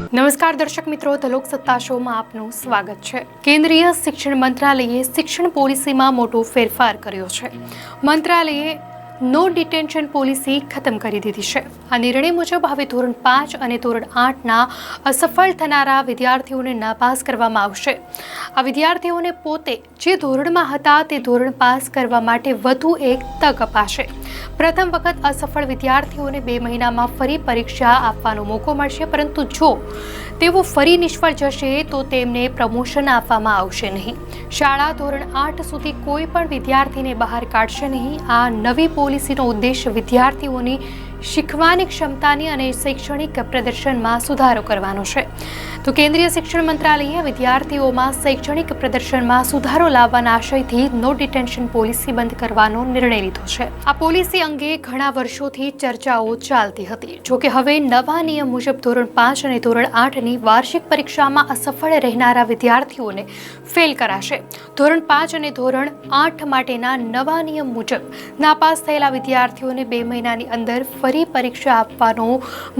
નમસ્કાર દર્શક મિત્રો, ધ લોકસત્તા શોમાં આપનું સ્વાગત છે। કેન્દ્રીય શિક્ષણ મંત્રાલયે શિક્ષણ પોલિસીમાં મોટો ફેરફાર કર્યો છે। મંત્રાલયે નો ડિટેન્શન પોલિસી ખતમ કરી દીધી છે। આ નિર્ણય મુજબ હવે ધોરણ 5 અને ધોરણ 8ના અસફળ થનારા વિદ્યાર્થીઓને નાપાસ કરવામાં આવશે। આ વિદ્યાર્થીઓને પોતે જે ધોરણમાં હતા તે ધોરણ પાસ કરવા માટે વધુ એક તક અપાશે। પ્રથમ વખત અસફળ વિદ્યાર્થીઓને 2 મહિનામાં ફરી પરીક્ષા આપવાનો મોકો મળશે, પરંતુ જો તેઓ ફરી નિષ્ફળ જશે તો તેમને પ્રમોશન આપવામાં આવશે નહીં। શાળા ધોરણ 8 સુધી કોઈ પણ વિદ્યાર્થીને બહાર કાઢશે નહીં। આ નવી પોલિસીનો ઉદ્દેશ વિદ્યાર્થીઓની શીખવાની ક્ષમતાની અને શૈક્ષણિક પ્રદર્શનમાં સુધારો કરવાનો છે। તો કેન્દ્રીય શિક્ષણ મંત્રાલયે વિદ્યાર્થીઓમાં શૈક્ષણિક પ્રદર્શનમાં સુધારો લાવવાના આશયથી નો ડિટેન્શન પોલિસી બંધ કરવાનો નિર્ણય લીધો છે। આ પોલિસી અંગે ઘણા વર્ષોથી ચર્ચાઓ ચાલતી હતી। જો કે હવે નવા નિયમ મુજબ ધોરણ 5 અને ધોરણ 8ની વાર્ષિક પરીક્ષામાં અસફળ રહેનારા વિદ્યાર્થીઓને ફેલ કરાશે। ધોરણ 5 અને ધોરણ 8 માટેના નવા નિયમ મુજબ નાપાસ થયેલા વિદ્યાર્થીઓને 2 મહિનાની અંદર ફરી પરીક્ષા આપવાનો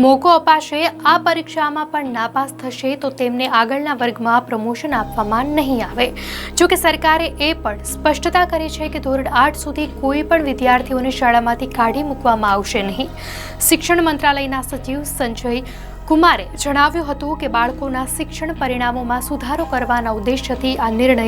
મોકો અપાશે। આ પરીક્ષામાં પણ નાપાસ થશે તો તેમને આગળના વર્ગમાં પ્રમોશન આપવામાં નહીં આવે। જો કે સરકારે એ પણ સ્પષ્ટતા કરી છે કે ધોરણ 8 સુધી કોઈ પણ વિદ્યાર્થીઓને શાળામાંથી કાઢી મૂકવામાં આવશે નહીં। શિક્ષણ મંત્રાલયના સચિવ સંજય કુમારે જણાવ્યું હતું કે બાળકોના શિક્ષણ પરિણામોમાં સુધારો કરવાના ઉદ્દેશ્યથી આ નિર્ણય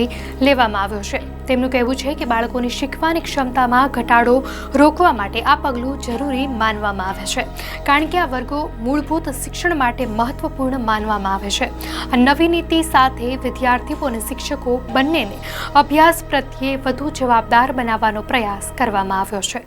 લેવામાં આવ્યો છે। તેમનું કહેવું છે કે બાળકોની શીખવાની ક્ષમતામાં ઘટાડો રોકવા માટે આ પગલું જરૂરી માનવામાં આવે છે, કારણ કે આ વર્ગો મૂળભૂત શિક્ષણ માટે મહત્વપૂર્ણ માનવામાં આવે છે। આ નવી નીતિ સાથે વિદ્યાર્થીઓ અને શિક્ષકો બંનેને અભ્યાસ પ્રત્યે વધુ જવાબદાર બનાવવાનો પ્રયાસ કરવામાં આવ્યો છે।